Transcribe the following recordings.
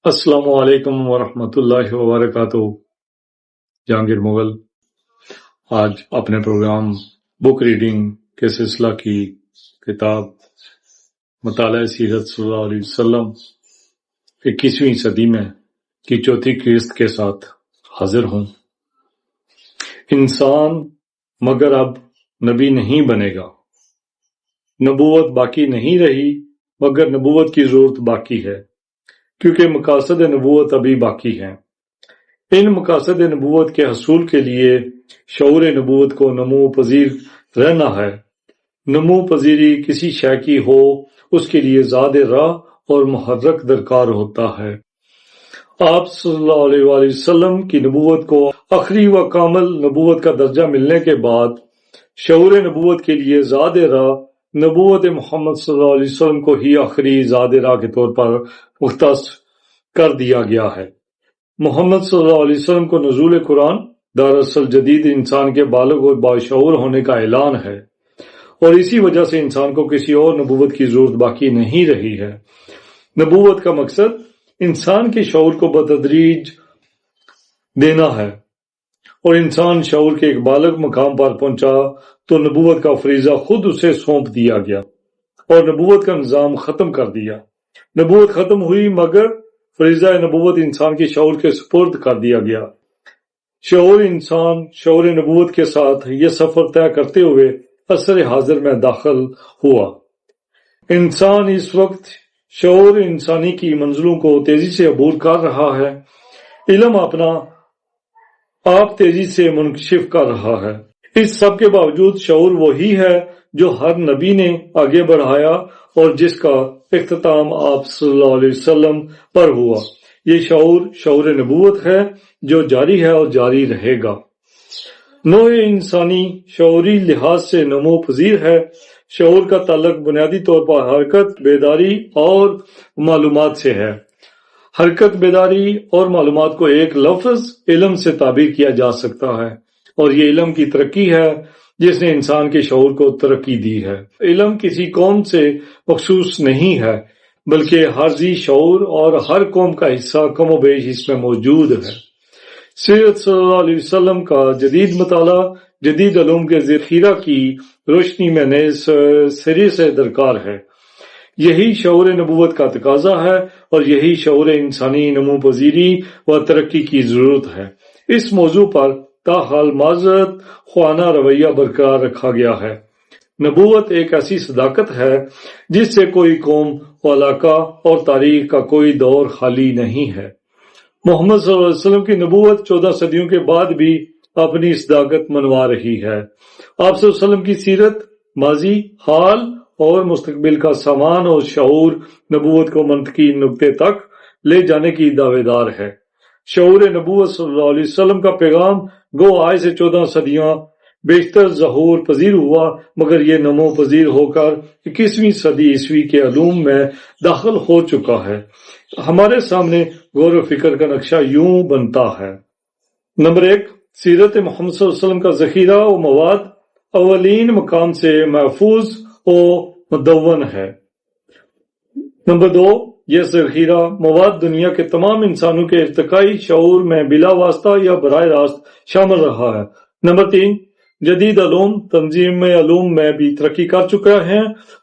السلام علیکم ورحمۃ اللہ وبرکاتہ۔ جہانگیر مغل آج اپنے پروگرام بک ریڈنگ کے سلسلہ کی کتاب مطالعہ سیرت صلی اللہ علیہ وسلم 21ویں صدی میں کی چوتھی قسط کے ساتھ حاضر ہوں۔ انسان مگر اب نبی نہیں بنے گا۔ نبوت باقی نہیں رہی مگر نبوت کی ضرورت باقی ہے، کیونکہ مقاصد نبوت ابھی باقی ہیں۔ ان مقاصد نبوت کے حصول کے لیے شعور نبوت کو نمو پذیر رہنا ہے۔ نمو پذیری کسی شے کی ہو اس کے لیے زاد راہ اور محرک درکار ہوتا ہے۔ آپ صلی اللہ علیہ وآلہ وسلم کی نبوت کو آخری و کامل نبوت کا درجہ ملنے کے بعد شعور نبوت کے لیے زاد راہ نبوت محمد صلی اللہ علیہ وسلم کو ہی آخری زاد راہ کے طور پر مختص کر دیا گیا ہے۔ محمد صلی اللہ علیہ وسلم کو نزول قرآن دراصل جدید انسان کے بالغ اور باشعور ہونے کا اعلان ہے، اور اسی وجہ سے انسان کو کسی اور نبوت کی ضرورت باقی نہیں رہی ہے۔ نبوت کا مقصد انسان کے شعور کو بتدریج دینا ہے، اور انسان شعور کے ایک بالغ مقام پر پہنچا تو نبوت کا فریضہ خود اسے سونپ دیا گیا اور نبوت کا نظام ختم کر دیا۔ نبوت ختم ہوئی مگر فریضہ نبوت انسان کے شعور کے سپرد کر دیا گیا۔ انسان شعور نبوت کے ساتھ یہ سفر طے کرتے ہوئے عصر حاضر میں داخل ہوا۔ انسان اس وقت شعور انسانی کی منزلوں کو تیزی سے عبور کر رہا ہے۔ علم اپنا آپ تیزی سے منکشف کر رہا ہے۔ اس سب کے باوجود شعور وہی ہے جو ہر نبی نے آگے بڑھایا اور جس کا اختتام آپ صلی اللہ علیہ وسلم پر ہوا۔ یہ شعور نبوت ہے جو جاری ہے اور جاری رہے گا۔ نوع انسانی شعوری لحاظ سے نمو پذیر ہے۔ شعور کا تعلق بنیادی طور پر حرکت، بیداری اور معلومات سے ہے۔ حرکت، بیداری اور معلومات کو ایک لفظ علم سے تعبیر کیا جا سکتا ہے، اور یہ علم کی ترقی ہے جس نے انسان کے شعور کو ترقی دی ہے۔ علم کسی قوم سے مخصوص نہیں ہے، بلکہ ہر ذی شعور اور ہر قوم کا حصہ کم و بیش اس میں موجود ہے۔ سیرت صلی اللہ علیہ وسلم کا جدید مطالعہ جدید علوم کے ذخیرہ کی روشنی میں نئے سرے سے درکار ہے۔ یہی شعور نبوت کا تقاضا ہے اور یہی شعور انسانی نمو پذیری و ترقی کی ضرورت ہے۔ اس موضوع پر تاحال معذرت خوانا رویہ برقرار رکھا گیا ہے۔ نبوت ایک ایسی صداقت ہے جس سے کوئی قوم و علاقہ اور تاریخ کا کوئی دور خالی نہیں ہے۔ محمد صلی اللہ علیہ وسلم کی نبوت 14 صدیوں کے بعد بھی اپنی صداقت منوا رہی ہے۔ آپ صلی اللہ علیہ وسلم کی سیرت ماضی، حال اور مستقبل کا سامان اور شعور نبوت کو منطقی نقطے تک لے جانے کی دعوے دار ہے۔ شعور نبوت صلی اللہ علیہ وسلم کا پیغام گو آج سے 14 صدیاں بیشتر ظہور پذیر ہوا، مگر یہ نمو پذیر ہو کر 21ویں صدی عیسوی کے علوم میں داخل ہو چکا ہے۔ ہمارے سامنے غور و فکر کا نقشہ یوں بنتا ہے۔ نمبر 1، سیرت محمد صلی اللہ علیہ وسلم کا ذخیرہ و مواد اولین مقام سے محفوظ و مدون ہے۔ نمبر 2، یہ ذخیرہ مواد دنیا کے تمام انسانوں کے ارتقائی شعور میں بلا واسطہ یا براہ راست شامل رہا ہے۔ نمبر 3، جدید علوم تنظیم علوم میں بھی ترقی کر چکا ہے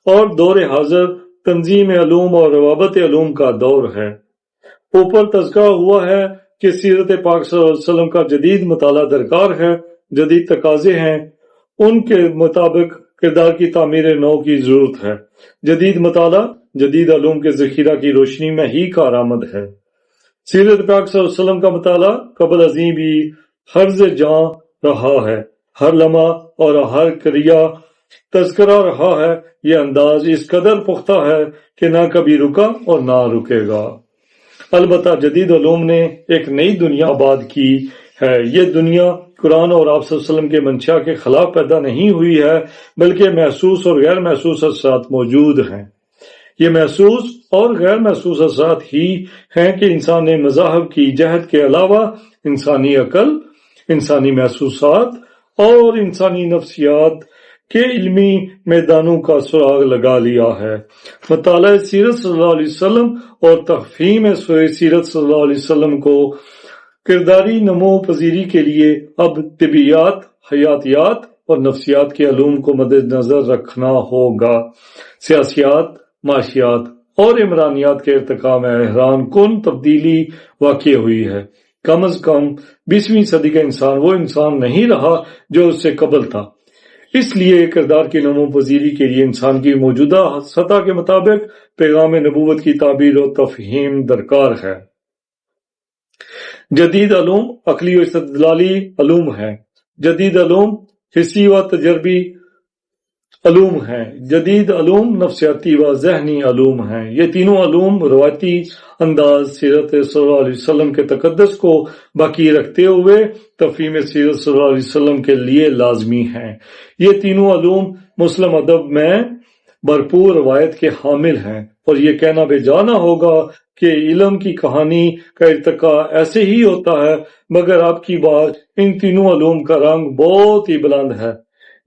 اور دور حاضر تنظیم علوم اور روابط علوم کا دور ہے۔ اوپر تذکرہ ہوا ہے کہ سیرت پاک صلی اللہ علیہ وسلم کا جدید مطالعہ درکار ہے۔ جدید تقاضے ہیں، ان کے مطابق کردار کی تعمیر نو کی ضرورت ہے۔ جدید مطالعہ جدید علوم کے ذخیرہ کی روشنی میں ہی کارآمد ہے۔ سیرت پاک صلی اللہ علیہ وسلم کا مطالعہ قبل ازیں بھی حرز جاں رہا ہے۔ ہر لمحہ اور ہر کریا تذکرہ رہا ہے۔ یہ انداز اس قدر پختہ ہے کہ نہ کبھی رکا اور نہ رکے گا۔ البتہ جدید علوم نے ایک نئی دنیا آباد کی ہے۔ یہ دنیا قرآن اور آپ صلی اللہ علیہ وسلم کے منشا کے خلاف پیدا نہیں ہوئی ہے، بلکہ محسوس اور غیر محسوس اثرات موجود ہیں۔ یہ محسوس اور غیر محسوس اثرات ہی ہیں کہ انسان نے مذاہب کی جہت کے علاوہ انسانی عقل، انسانی محسوسات اور انسانی نفسیات کے علمی میدانوں کا سراغ لگا لیا ہے۔ مطالعہ سیرت صلی اللہ علیہ وسلم اور تفہیم سیرت صلی اللہ علیہ وسلم کو کرداری نمو پذیری کے لیے اب طبیعیات، حیاتیات اور نفسیات کے علوم کو مد نظر رکھنا ہوگا۔ سیاسیات، معاشیات اور عمرانیات کے ارتقاء میں حیران کن تبدیلی واقع ہوئی ہے۔ کم از کم 20ویں صدی کا انسان وہ انسان نہیں رہا جو اس سے قبل تھا۔ اس لیے کردار کی نمو پذیری کے لیے انسان کی موجودہ سطح کے مطابق پیغام نبوت کی تعبیر و تفہیم درکار ہے۔ جدید علوم عقلی و استدلالی علوم ہیں، جدید علوم حسی و تجربی علوم ہیں، جدید علوم نفسیاتی و ذہنی علوم ہیں۔ یہ تینوں علوم روایتی انداز سیرت صلی اللہ علیہ وسلم کے تقدس کو باقی رکھتے ہوئے تفہیم سیرت صلی اللہ علیہ وسلم کے لیے لازمی ہیں۔ یہ تینوں علوم مسلم ادب میں بھرپور روایت کے حامل ہیں، اور یہ کہنا بے جانا ہوگا کہ علم کی کہانی کا ارتقاء ایسے ہی ہوتا ہے، مگر اب کی بات ان تینوں علوم کا رنگ بہت ہی بلند ہے۔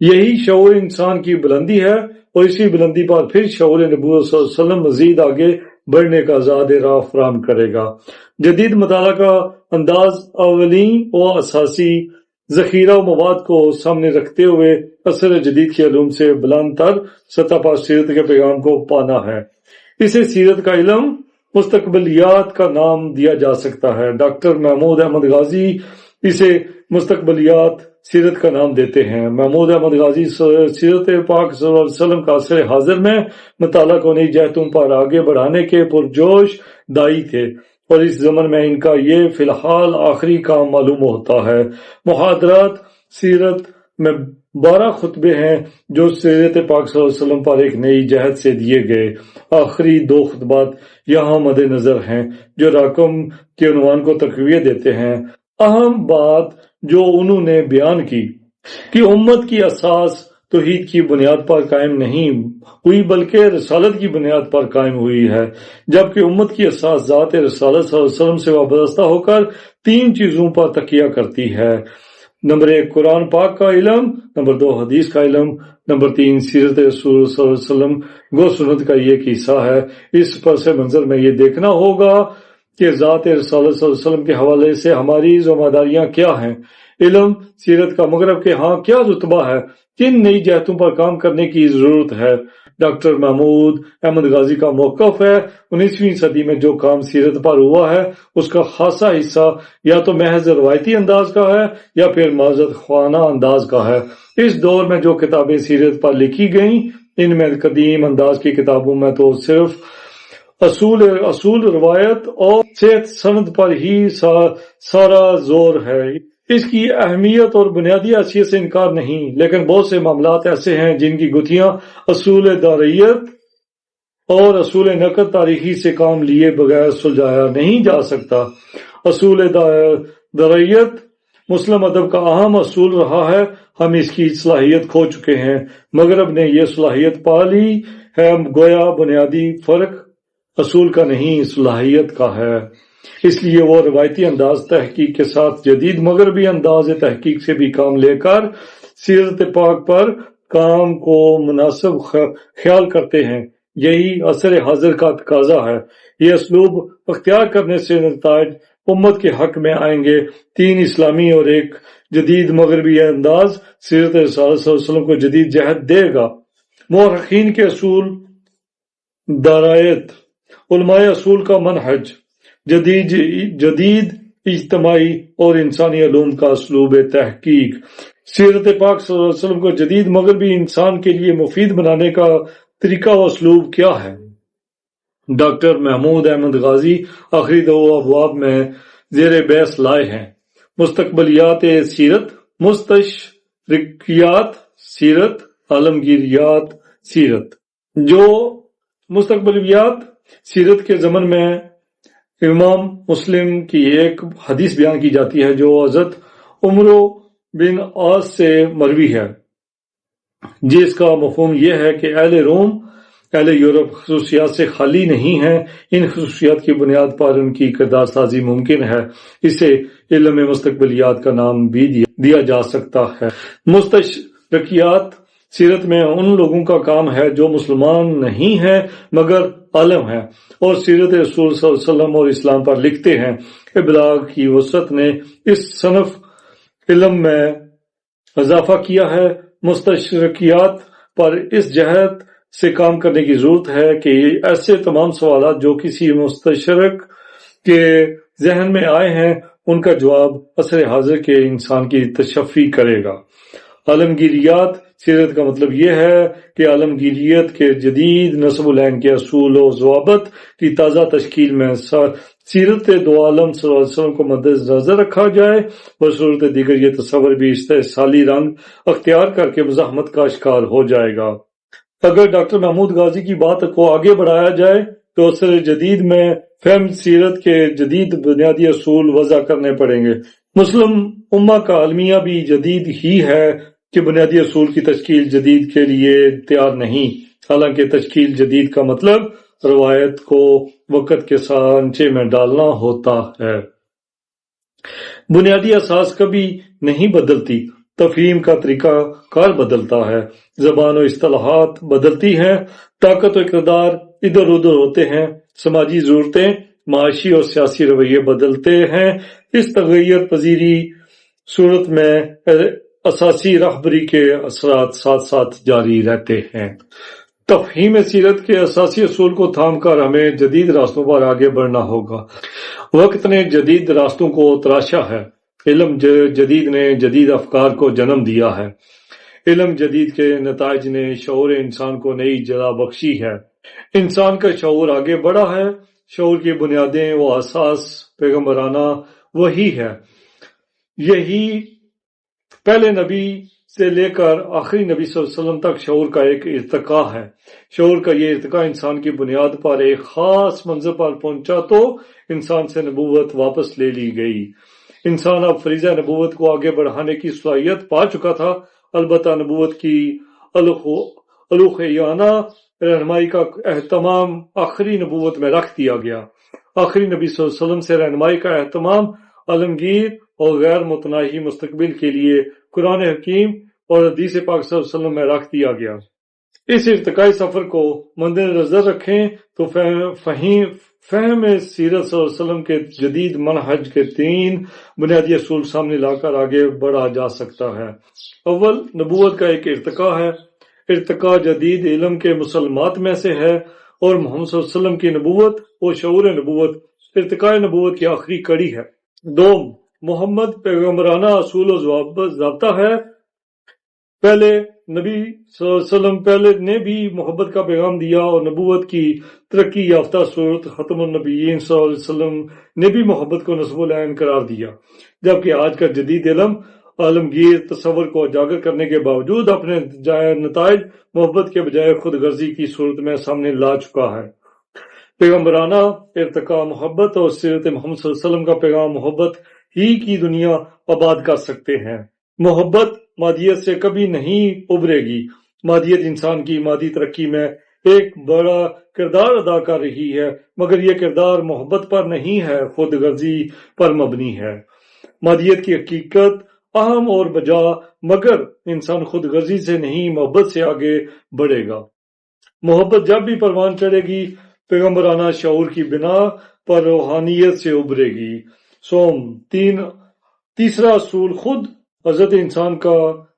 یہی شعور انسان کی بلندی ہے، اور اسی بلندی پر پھر شعور نبوت صلی اللہ علیہ وسلم مزید آگے بڑھنے کا آزاد راہ فراہم کرے گا۔ جدید مطالعہ کا انداز اولین و اساسی ذخیرہ و مواد کو سامنے رکھتے ہوئے عصر جدید کے علوم سے بلند تر سطح پر سیرت کے پیغام کو پانا ہے۔ اسے سیرت کا علم مستقبلیات کا نام دیا جا سکتا ہے۔ ڈاکٹر محمود احمد غازی اسے مستقبلیات سیرت کا نام دیتے ہیں۔ محمود احمد غازی سیرت پاک صلی اللہ علیہ وسلم کا عصر حاضر میں مطالعہ کو نئی جہتوں پر آگے بڑھانے کے پرجوش داعی تھے، اور اس ضمن میں ان کا یہ فی الحال آخری کام معلوم ہوتا ہے۔ محاضرات سیرت میں 12 خطبے ہیں جو سیرت پاک صلی اللہ علیہ وسلم پر ایک نئی جہت سے دیے گئے۔ آخری 2 خطبات یہاں مد نظر ہیں جو رقم کے عنوان کو تقویت دیتے ہیں۔ اہم بات جو انہوں نے بیان کی کہ امت کی اساس توحید کی بنیاد پر قائم نہیں ہوئی بلکہ رسالت کی بنیاد پر قائم ہوئی ہے، جبکہ امت کی اساس ذات رسالت صلی اللہ علیہ وسلم سے وابستہ ہو کر 3 چیزوں پر تکیہ کرتی ہے: نمبر 1 قرآن پاک کا علم، نمبر 2 حدیث کا علم، نمبر 3 سیرت رسول صلی اللہ علیہ وسلم گو سنت کا یہ حصہ ہے۔ اس پس منظر میں یہ دیکھنا ہوگا کہ ذات رسالت صلی اللہ علیہ وسلم کے حوالے سے ہماری ذمہ داریاں کیا ہیں، علم سیرت کا مغرب کے ہاں کیا رتبہ ہے، کن نئی جہتوں پر کام کرنے کی ضرورت ہے۔ ڈاکٹر محمود احمد غازی کا موقف ہے 19ویں صدی میں جو کام سیرت پر ہوا ہے اس کا خاصا حصہ یا تو محض روایتی انداز کا ہے یا پھر معذرت خواہانہ انداز کا ہے۔ اس دور میں جو کتابیں سیرت پر لکھی گئیں ان میں قدیم انداز کی کتابوں میں تو صرف اصول روایت اور صحت سند پر ہی سارا زور ہے۔ اس کی اہمیت اور بنیادی حیثیت سے انکار نہیں، لیکن بہت سے معاملات ایسے ہیں جن کی گتھیاں اصول داریت اور اصول نقد تاریخی سے کام لیے بغیر سلجھایا نہیں جا سکتا۔ اصول داریت مسلم ادب کا اہم اصول رہا ہے، ہم اس کی صلاحیت کھو چکے ہیں۔ مغرب نے یہ صلاحیت پا لی ہے، گویا بنیادی فرق اصول کا نہیں صلاحیت کا ہے۔ اس لیے وہ روایتی انداز تحقیق کے ساتھ جدید مغربی انداز تحقیق سے بھی کام لے کر سیرت پاک پر کام کو مناسب خیال کرتے ہیں۔ یہی عصر حاضر کا تقاضا ہے۔ یہ اسلوب اختیار کرنے سے نتائج امت کے حق میں آئیں گے۔ 3 اسلامی اور 1 جدید مغربی انداز سیرت رسالت صلی اللہ علیہ وسلم کو جدید جہت دے گا۔ مورخین کے اصول دارایت، علماء اصول کا منہج، جدید اجتماعی اور انسانی علوم کا اسلوب تحقیق، سیرت پاک صلی اللہ علیہ وسلم کو جدید مغربی انسان کے لیے مفید بنانے کا طریقہ و اسلوب کیا ہے۔ ڈاکٹر محمود احمد غازی آخری 2 ابواب میں زیر بحث لائے ہیں: مستقبلیات سیرت، مستشرقیات سیرت، عالمگیریات سیرت۔ جو مستقبلیات سیرت کے ضمن میں امام مسلم کی ایک حدیث بیان کی جاتی ہے جو حضرت عمر بن عاص سے مروی ہے، جس کا مفہوم یہ ہے کہ اہل روم، اہل یورپ خصوصیات سے خالی نہیں ہیں، ان خصوصیات کی بنیاد پر ان کی کردار سازی ممکن ہے۔ اسے علم مستقبلیات کا نام بھی دیا جا سکتا ہے۔ مستشرقیات سیرت میں ان لوگوں کا کام ہے جو مسلمان نہیں ہیں مگر عالم ہیں اور سیرت رسول صلی اللہ علیہ وسلم اور اسلام پر لکھتے ہیں۔ ابلاغ کی وسعت نے اس صنف علم میں اضافہ کیا ہے۔ مستشرقیات پر اس جہت سے کام کرنے کی ضرورت ہے کہ ایسے تمام سوالات جو کسی مستشرق کے ذہن میں آئے ہیں ان کا جواب عصر حاضر کے انسان کی تشفی کرے گا۔ عالمگیریات سیرت کا مطلب یہ ہے کہ عالمگیریت کے جدید نسب العین کے اصول و ضوابط کی تازہ تشکیل میں سیرت دو عالم صلی اللہ علیہ وسلم کو مد نظر رکھا جائے، بصورت دیگر یہ تصور بھی استحصالی رنگ اختیار کر کے مزاحمت کا شکار ہو جائے گا۔ اگر ڈاکٹر محمود غازی کی بات کو آگے بڑھایا جائے تو عصر جدید میں فہم سیرت کے جدید بنیادی اصول وضع کرنے پڑیں گے۔ مسلم امہ کا المیہ بھی جدید ہی ہے کہ بنیادی اصول کی تشکیل جدید کے لیے تیار نہیں، حالانکہ تشکیل جدید کا مطلب روایت کو وقت کے سانچے میں ڈالنا ہوتا ہے۔ بنیادی اساس کبھی نہیں بدلتی، تفہیم کا طریقہ کار بدلتا ہے، زبان و اصطلاحات بدلتی ہیں، طاقت و اقتدار ادھر ادھر ہوتے ہیں، سماجی ضرورتیں، معاشی اور سیاسی رویے بدلتے ہیں۔ اس تغیر پذیری صورت میں اساسی رہبری کے اثرات ساتھ ساتھ جاری رہتے ہیں۔ تفہیم سیرت کے اساسی اصول کو تھام کر ہمیں جدید راستوں پر آگے بڑھنا ہوگا۔ وقت نے جدید راستوں کو تراشا ہے، علم جدید نے جدید افکار کو جنم دیا ہے، علم جدید کے نتائج نے شعور انسان کو نئی جگہ بخشی ہے، انسان کا شعور آگے بڑھا ہے، شعور کی بنیادیں و اساس پیغمبرانہ وہی ہے۔ یہی پہلے نبی سے لے کر آخری نبی صلی اللہ علیہ وسلم تک شعور کا ایک ارتقاء ہے۔ شعور کا یہ ارتقاء انسان کی بنیاد پر ایک خاص منزل پر پہنچا تو انسان سے نبوت واپس لے لی گئی۔ انسان اب فریضہ نبوت کو آگے بڑھانے کی صلاحیت پا چکا تھا، البتہ نبوت کی الوہیانہ رہنمائی کا اہتمام آخری نبوت میں رکھ دیا گیا۔ آخری نبی صلی اللہ علیہ وسلم سے رہنمائی کا اہتمام عالمگیر اور غیر متناہی مستقبل کے لیے قرآن حکیم اور حدیث پاک صلی اللہ علیہ وسلم میں رکھ دیا گیا۔ اس ارتقائی سفر کو مد نظر رکھیں تو فہم سیرت صلی اللہ علیہ وسلم کے جدید منہج کے 3 بنیادی اصول سامنے لا کر آگے بڑھا جا سکتا ہے۔ اول، نبوت کا ایک ارتقاء ہے۔ ارتقاء جدید علم کے مسلمات میں سے ہے اور محمد صلی اللہ علیہ وسلم کی نبوت اور شعور نبوت ارتقاء نبوت کی آخری کڑی ہے۔ 2، محمد پیغمبرانہ اصول و ضابطہ ہے۔ پہلے نبی صلی اللہ علیہ وسلم پہلے نے بھی محبت کا پیغام دیا اور نبوت کی ترقی یافتہ صورت ختم النبیین صلی اللہ علیہ وسلم نے بھی محبت کو نصب العین قرار دیا، جبکہ آج کا جدید علم عالمگیر تصور کو اجاگر کرنے کے باوجود اپنے نتائج محبت کے بجائے خود غرضی کی صورت میں سامنے لا چکا ہے۔ پیغمبرانہ ارتقاء محبت اور سیرت محمد صلی اللہ علیہ وسلم کا پیغام محبت ہی کی دنیا آباد کر سکتے ہیں۔ محبت مادیت سے کبھی نہیں ابھرے گی۔ مادیت انسان کی مادی ترقی میں ایک بڑا کردار ادا کر رہی ہے، مگر یہ کردار محبت پر نہیں ہے، خود غرضی پر مبنی ہے۔ مادیت کی حقیقت اہم اور بجا، مگر انسان خود غرضی سے نہیں محبت سے آگے بڑھے گا۔ محبت جب بھی پروان چڑھے گی پیغمبرانہ شعور کی بنا پر روحانیت سے ابھرے گی۔ تیسرا اصول خود حضرت انسان کا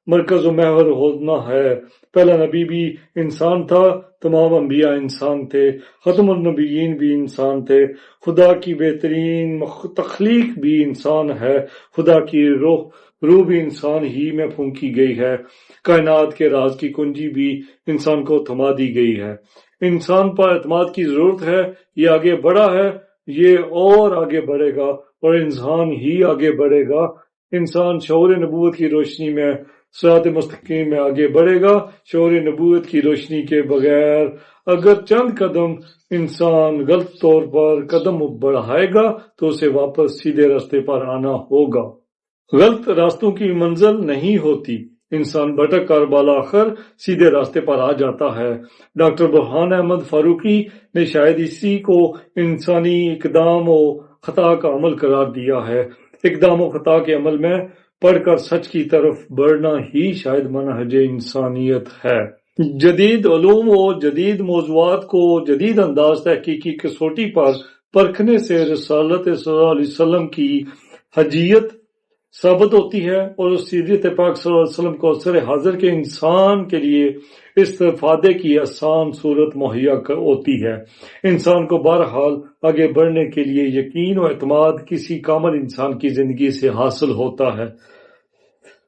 مرکز و محور ہونا ہے۔ پہلا نبی بھی انسان تھا، تمام انبیاء انسان تھے، ختم النبیین بھی انسان تھے، خدا کی بہترین تخلیق بھی انسان ہے، خدا کی روح بھی انسان ہی میں پھونکی گئی ہے، کائنات کے راز کی کنجی بھی انسان کو تھما دی گئی ہے۔ انسان پر اعتماد کی ضرورت ہے، یہ آگے بڑھا ہے، یہ اور آگے بڑھے گا اور انسان ہی آگے بڑھے گا۔ انسان شعور نبوت کی روشنی میں صراط مستقیم میں آگے بڑھے گا۔ شعور نبوت کی روشنی کے بغیر اگر چند قدم انسان غلط طور پر قدم بڑھائے گا تو اسے واپس سیدھے راستے پر آنا ہوگا۔ غلط راستوں کی منزل نہیں ہوتی، انسان بھٹک کر بالآخر سیدھے راستے پر آ جاتا ہے۔ ڈاکٹر برہان احمد فاروقی نے شاید اسی کو انسانی اقدام و خطا کا عمل قرار دیا ہے۔ اقدام و خطا کے عمل میں پڑھ کر سچ کی طرف بڑھنا ہی شاید منہج انسانیت ہے۔ جدید علوم و جدید موضوعات کو جدید انداز تحقیقی کسوٹی پر پرکھنے سے رسالت صلی اللہ علیہ وسلم کی حجیت ثابت ہوتی ہے اور سیرت پاک صلی اللہ علیہ وسلم کو عصر حاضر کے انسان کے لیے استفادے کی آسان صورت مہیا ہوتی ہے۔ انسان کو بہرحال آگے بڑھنے کے لیے یقین و اعتماد کسی کامل انسان کی زندگی سے حاصل ہوتا ہے۔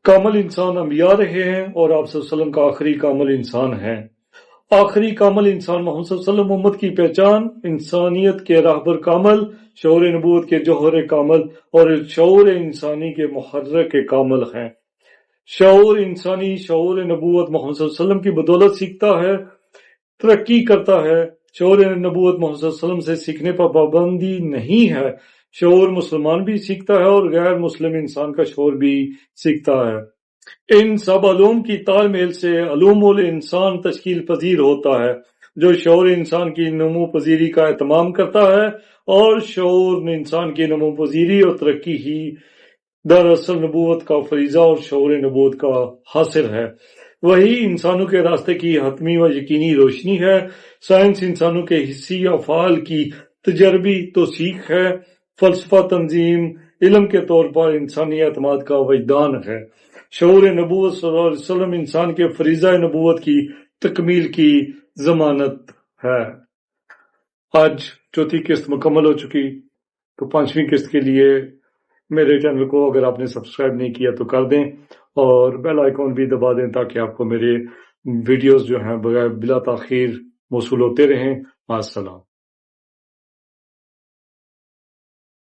کامل انسان انبیاء رہے ہیں اور آپ صلی اللہ علیہ وسلم کا آخری کامل انسان ہے۔ آخری کامل انسان محمد صلی اللہ علیہ وسلم امت کی پہچان، انسانیت کے راہبر کامل، شعور نبوت کے جوہر کامل اور شعور انسانی کے محرک کامل ہیں۔ شعور انسانی شعور نبوت محمد صلی اللہ علیہ وسلم کی بدولت سیکھتا ہے، ترقی کرتا ہے۔ شعور نبوت محمد صلی اللہ علیہ وسلم سے سیکھنے پر پابندی نہیں ہے۔ شعور مسلمان بھی سیکھتا ہے اور غیر مسلم انسان کا شعور بھی سیکھتا ہے۔ ان سب علوم کی تال میل سے علوم الانسان تشکیل پذیر ہوتا ہے، جو شعور انسان کی نمو پذیری کا اہتمام کرتا ہے، اور شعور انسان کی نمو پذیری اور ترقی ہی دراصل نبوت کا فریضہ اور شعور نبوت کا حاصل ہے۔ وہی انسانوں کے راستے کی حتمی و یقینی روشنی ہے۔ سائنس انسانوں کے حصی افعال کی تجربی توثیق ہے۔ فلسفہ تنظیم علم کے طور پر انسانی اعتماد کا وجدان ہے۔ شعور نبوت صلی اللہ علیہ وسلم انسان کے فریضہ نبوت کی تکمیل کی ضمانت ہے۔ آج چوتھی قسط مکمل ہو چکی، تو پانچویں قسط کے لیے میرے چینل کو اگر آپ نے سبسکرائب نہیں کیا تو کر دیں اور بیل آئیکن بھی دبا دیں تاکہ آپ کو میرے ویڈیوز جو ہیں بلا تاخیر موصول ہوتے رہیں۔ السلام۔